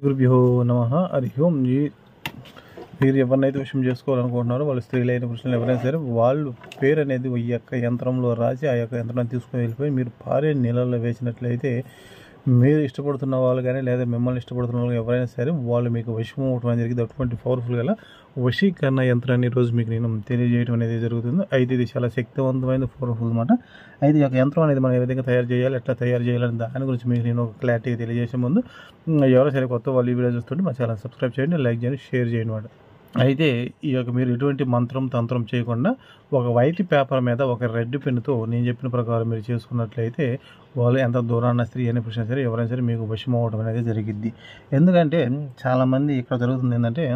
గురుభ్యో నమః. హరి ఓం. మీరు ఎవరినైతే విషయం చేసుకోవాలనుకుంటున్నారో వాళ్ళు స్త్రీలైన పురుషులు ఎవరైనా సరే వాళ్ళు పేరు అనేది ఈ యొక్క యంత్రంలో రాసి ఆ యొక్క యంత్రాన్ని తీసుకుని వెళ్ళిపోయి మీరు పారే నీళ్ళల్లో వేసినట్లయితే మీరు ఇష్టపడుతున్న వాళ్ళు కానీ లేదా మిమ్మల్ని ఇష్టపడుతున్న వాళ్ళు ఎవరైనా సరే వాళ్ళు మీకు వశం అవ్వడం అనేది జరిగింది. అటువంటి పవర్ఫుల్ గల వశీకరణ యంత్రాన్ని ఈరోజు మీకు నేను తెలియజేయడం అనేది జరుగుతుంది. అయితే ఇది చాలా శక్తివంతమైన పవర్ఫుల్ అనమాట. అయితే ఈ యొక్క యంత్రం అనేది మనం ఏ విధంగా తయారు చేయాలి, ఎట్లా తయారు చేయాలని దాని గురించి మీకు నేను ఒక క్లారిటీ తెలియజేసే ముందు ఎవరైనా సరే కొత్త వాళ్ళు ఈ వీడియో చూస్తుంటే మా ఛానల్ సబ్స్క్రైబ్ చేయండి, లైక్ చేయండి, షేర్ చేయండి అన్నమాట. అయితే ఈ యొక్క మీరు ఎటువంటి మంత్రం తంత్రం చేయకుండా ఒక వైట్ పేపర్ మీద ఒక రెడ్ పెన్నుతో నేను చెప్పిన ప్రకారం మీరు చేసుకున్నట్లయితే వాళ్ళు ఎంత దూరాన్న స్త్రీ అయినా పురుషులు సరే ఎవరైనా సరే మీకు వశం అవ్వడం అనేది జరిగిద్ది. ఎందుకంటే చాలామంది ఇక్కడ జరుగుతుంది ఏంటంటే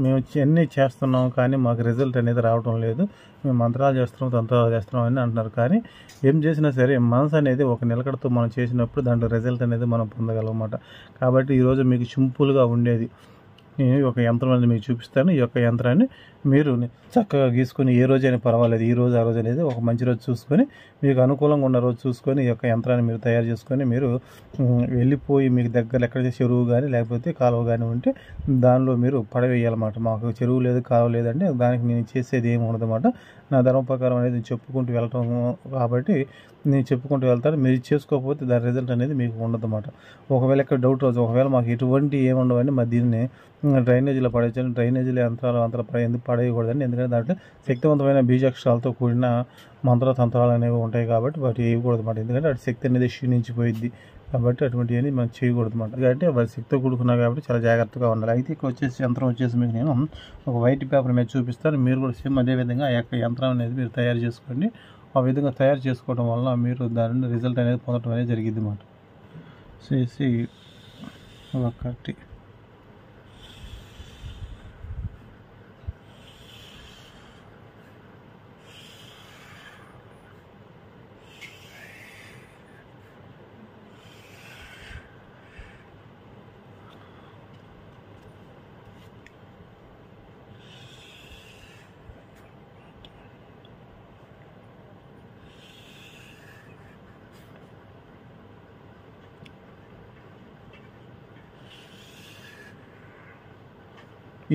మేము అన్నీ చేస్తున్నాం కానీ మాకు రిజల్ట్ అనేది రావడం లేదు, మేము మంత్రాలు చేస్తున్నాం తంత్రాలు చేస్తున్నాం అని అంటున్నారు. కానీ ఏం చేసినా సరే మనసు అనేది ఒక నిలకడతో మనం చేసినప్పుడు దాంట్లో రిజల్ట్ అనేది మనం పొందగలం అన్నమాట. కాబట్టి ఈరోజు మీకు సింపుల్గా ఉండేది నేను ఒక యంత్రం అనేది మీకు చూపిస్తాను. ఈ యొక్క యంత్రాన్ని మీరు చక్కగా గీసుకొని ఏ రోజైనా పర్వాలేదు, ఈ రోజు ఆ రోజు అనేది ఒక మంచి రోజు చూసుకొని మీకు అనుకూలంగా ఉన్న రోజు చూసుకొని ఈ యొక్క యంత్రాన్ని మీరు తయారు చేసుకొని మీరు వెళ్ళిపోయి మీకు దగ్గర ఎక్కడైతే చెరువు కానీ లేకపోతే కాలువ కానీ ఉంటే దానిలో మీరు పడవేయాలన్నమాట. మాకు చెరువు లేదు కాలువ లేదంటే దానికి నేను చేసేది ఏమి ఉండదన్నమాట. నా ధర్మ ప్రకారం అనేది నేను చెప్పుకుంటూ వెళ్ళటం కాబట్టి నేను చెప్పుకుంటూ వెళ్తాను. మీరు చేసుకోకపోతే దాని రిజల్ట్ అనేది మీకు ఉండదన్నమాట. ఒకవేళ ఇక్కడ డౌట్ రోజు ఒకవేళ మాకు ఎటువంటి ఏముండవని మా దీన్ని డ్రైనేజీలో పడేయచ్చండి. డ్రైనేజీలో యంత్రాలు ఎందుకు పడేయకూడదండి, ఎందుకంటే దాంట్లో శక్తివంతమైన బీజాక్షరాలతో కూడిన మంత్రతంత్రాలు అనేవి ఉంటాయి కాబట్టి వాటి వేయకూడదు అన్నమాట. ఎందుకంటే అటు శక్తి అనేది క్షీణించిపోయింది కాబట్టి అటువంటివన్నీ మనం చేయకూడదు అన్నమాట. ఎందుకంటే వాటి శక్తితో కూడుకున్నా కాబట్టి చాలా జాగ్రత్తగా ఉండాలి. అయితే ఇక్కడ వచ్చేసి యంత్రం వచ్చేసి మీకు నేను ఒక వైట్ పేపర్ మీద చూపిస్తాను. మీరు కూడా సేమ్ అదేవిధంగా ఆ యొక్క యంత్రం అనేది మీరు తయారు చేసుకోండి. ఆ విధంగా తయారు చేసుకోవడం వల్ల మీరు దాని నుండి రిజల్ట్ అనేది పొందడం అనేది జరిగింది అన్నమాట. చేసి ఒకటి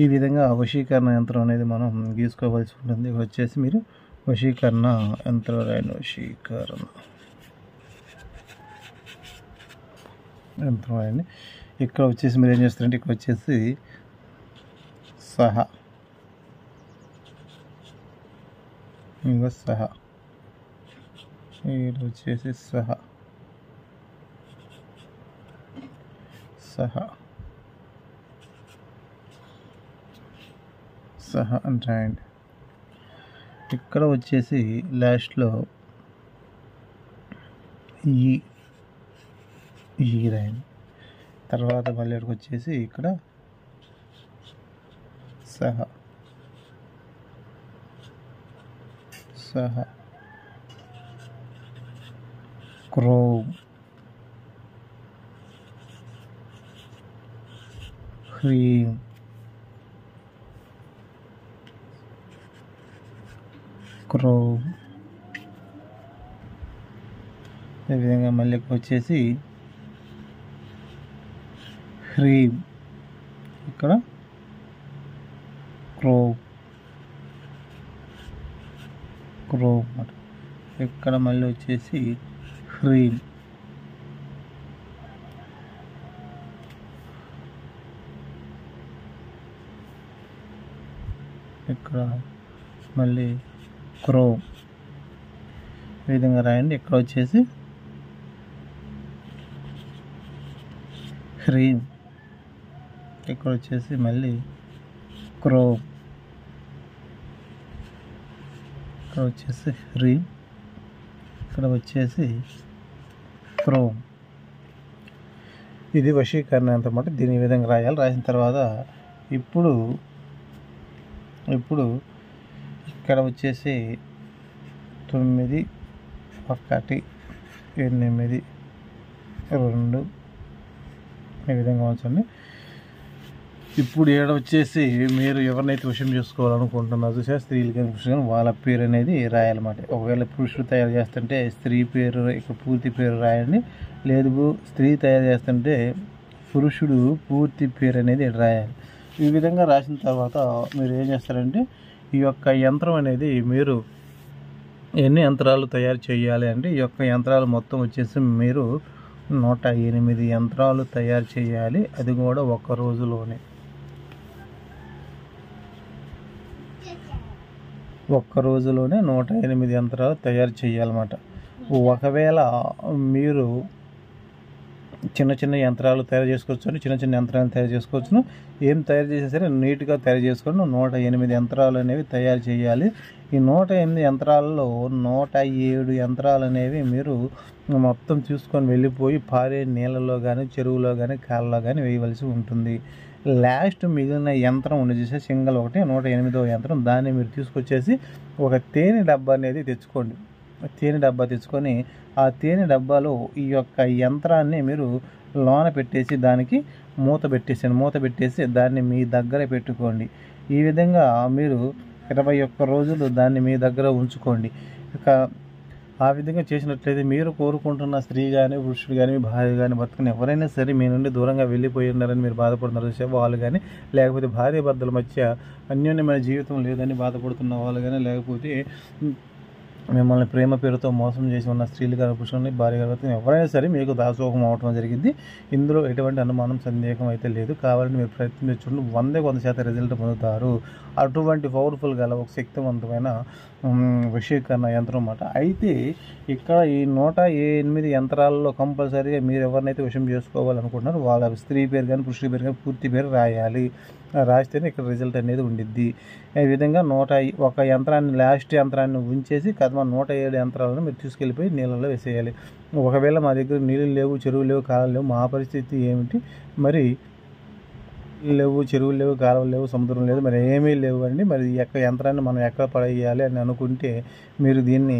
ఈ విధంగా వశీకరణ యంత్రం అనేది మనం గీసుకోవాల్సి ఉంటుంది. ఇక్కడ వచ్చేసి మీరు వశీకరణ యంత్రం రాయండి. వశీకరణ యంత్రం రాయండి. ఇక్కడ వచ్చేసి మీరు ఏం చేస్తారంటే ఇక్కడ వచ్చేసి సహా ఇంకా సహా ఇక్కడ వచ్చేసి సహా సహా సహా అని రాయండి. ఇక్కడ వచ్చేసి లాస్ట్లో ఈ రాయండి. తర్వాత మళ్ళీ ఇక్కడికి వచ్చేసి ఇక్కడ సహా సహా క్రోమ్ హ్రీం క్రోమ్. ఈ విధంగా మళ్ళీ వచ్చేసి హ్రీం ఇక్కడ క్రోమ్ ఇక్కడ మళ్ళీ వచ్చేసి హ్రీం ఇక్కడ మళ్ళీ క్రోమ్. ఈ విధంగా రాయండి. ఇక్కడ వచ్చేసి హ్రీం ఇక్కడ వచ్చేసి మళ్ళీ క్రోమ్ ఇక్కడ వచ్చేసి హ్రీం ఇక్కడ వచ్చేసి క్రోమ్. ఇది వశీకరణ యంత్రం అన్నమాట. దీని ఈ విధంగా రాయాలి. రాసిన తర్వాత ఇప్పుడు ఇక్కడ వచ్చేసి 9 1 8 2 ఈ విధంగా ఉంచండి. ఇప్పుడు ఏడ వచ్చేసి మీరు ఎవరినైతే వశం చేసుకోవాలనుకుంటున్నారో చూసారు స్త్రీలు కానీ పురుషులు కానీ వాళ్ళ పేరు అనేది రాయాలన్నమాట. ఒకవేళ పురుషుడు తయారు చేస్తుంటే స్త్రీ పేరు ఇక్కడ పూర్తి పేరు రాయండి. లేదు స్త్రీ తయారు చేస్తుంటే పురుషుడు పూర్తి పేరు అనేది రాయాలి. ఈ విధంగా రాసిన తర్వాత మీరు ఏం చేస్తారంటే ఈ యొక్క యంత్రం అనేది మీరు ఎన్ని యంత్రాలు తయారు చేయాలి అంటే ఈ యొక్క యంత్రాలు మొత్తం వచ్చేసి మీరు 108 యంత్రాలు తయారు చేయాలి. అది కూడా ఒక్క రోజులోనే. ఒక్క రోజులోనే 108 యంత్రాలు తయారు చేయాలన్నమాట. ఒకవేళ మీరు చిన్న చిన్న యంత్రాలు తయారు చేసుకోవచ్చు, చిన్న చిన్న యంత్రాలు తయారు చేసుకోవచ్చును. ఏం తయారు చేసినా సరే నీట్గా తయారు చేసుకొని 108 యంత్రాలు అనేవి తయారు చేయాలి. ఈ 108 యంత్రాలలో 107 యంత్రాలు అనేవి మీరు మొత్తం తీసుకొని వెళ్ళిపోయి పారే నీళ్ళలో కానీ చెరువులో కానీ కాళ్ళలో కానీ వేయవలసి ఉంటుంది. లాస్ట్ మిగిలిన యంత్రం ఉండి చూసే సింగల్ ఒకటి 108వ యంత్రం, దాన్ని మీరు తీసుకొచ్చేసి ఒక తేనె డబ్బా అనేది తెచ్చుకోండి. తేనె డబ్బా తెచ్చుకొని ఆ తేనె డబ్బాలో ఈ యొక్క యంత్రాన్ని మీరు లోన పెట్టేసి దానికి మూత పెట్టేసి దాన్ని మీ దగ్గర పెట్టుకోండి. ఈ విధంగా మీరు 21 రోజులు దాన్ని మీ దగ్గర ఉంచుకోండి. ఇక ఆ విధంగా చేసినట్లయితే మీరు కోరుకుంటున్న స్త్రీ కానీ పురుషుడు కానీ మీ భార్య కానీ భర్తని ఎవరైనా సరే మీ నుండి దూరంగా వెళ్ళిపోయి ఉన్నారని మీరు బాధపడుతున్నారు వాళ్ళు కానీ, లేకపోతే భార్య భర్తల మధ్య అన్యోన్యమైన జీవితం లేదని బాధపడుతున్న వాళ్ళు కానీ, లేకపోతే మిమ్మల్ని ప్రేమ పేరుతో మోసం చేసి ఉన్న స్త్రీలు కానీ పురుషులని భార్య భర్తని ఎవరైనా సరే మీకు దాసోహం అవటం జరిగింది. ఇందులో ఎటువంటి అనుమానం సందేహం అయితే లేదు. కావాలని మీరు ప్రయత్నించండి, 100% రిజల్ట్ పొందుతారు. అటువంటి పవర్ఫుల్ గల ఒక శక్తివంతమైన వశీకరణ యంత్రం అన్నమాట. అయితే ఇక్కడ ఈ 108 యంత్రాలలో కంపల్సరీగా మీరు ఎవరినైతే వశం చేసుకోవాలనుకుంటున్నారో వాళ్ళ స్త్రీ పేరు కానీ పురుషుడి పేరు కానీ పూర్తి పేరు రాయాలి. రాస్తేనే ఇక్కడ రిజల్ట్ అనేది ఉండిద్ది. ఈ విధంగా 101 యంత్రాన్ని లాస్ట్ యంత్రాన్ని ఉంచేసి 107 యంత్రాలను మీరు తీసుకెళ్ళిపోయి నీళ్ళలో వేసేయాలి. ఒకవేళ మా దగ్గర నీళ్ళు లేవు, చెరువులు లేవు, కాలువలు లేవు, మా పరిస్థితి ఏమిటి మరి? లేవు, చెరువులు లేవు, కాలువలు లేవు, సముద్రం లేదు, మరి ఏమీ లేవు అండి. మరి ఈ యొక్క యంత్రాన్ని మనం ఎక్కడ పడేయాలి అని అనుకుంటే మీరు దీన్ని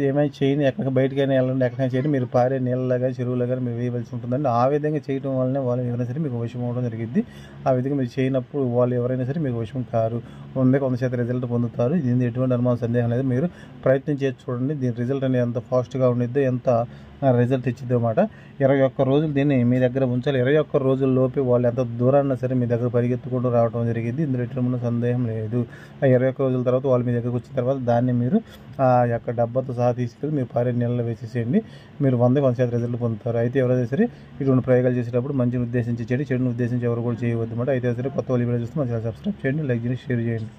ఏమైనా చేయని ఎక్కడికి బయటకైనా వెళ్ళండి, ఎక్కడికైనా చేయండి, మీరు పారే నీళ్ళలో కానీ చెరువులో కానీ మీరు వేయవలసి ఉంటుందండి. ఆ విధంగా చేయడం వల్లనే వాళ్ళు ఎవరైనా సరే మీకు వశం అవ్వడం జరిగింది. ఆ విధంగా మీరు చేయనప్పుడు వాళ్ళు ఎవరైనా సరే మీకు వశం కారు. 100% రిజల్ట్ పొందుతారు. దీని ఎటువంటి అనుమానం సందేహం లేదు. మీరు ప్రయత్నం చేసి చూడండి. దీని రిజల్ట్ అనేది ఎంత ఫాస్ట్గా ఉండిద్దో, ఎంత రిజల్ట్ ఇచ్చిద్ది అన్నమాట. 21 రోజులు దీన్ని మీ దగ్గర ఉంచాలి. 21 రోజుల్లోపే వాళ్ళు ఎంత దూరాన్నా సరే మీ దగ్గర పరిగెత్తుకుంటూ రావడం జరిగింది. ఇందులో ఎటువంటి సందేహం లేదు. ఆ 21 రోజుల తర్వాత వాళ్ళు మీ దగ్గరకు వచ్చిన తర్వాత దాన్ని మీరు ఆ యొక్క డబ్బాతో సహా తీసుకెళ్ళి మీరు పారే నీళ్ళలో వేసేసేయండి. మీరు 100% రిజల్ట్ పొందుతారు. అయితే ఎవరైనా సరే ఇటువంటి ప్రయోగాలు చేసేటప్పుడు మంచిని ఉద్దేశించి చెడుని ఉద్దేశించి ఎవరు కూడా చేయవద్దు అన్నమాట. అయితే సరే కొత్త వాళ్ళు వీడియో చూస్తే మంచిగా సబ్స్క్రైబ్ చేయండి, లైక్ చేయండి, షేర్ చేయండి.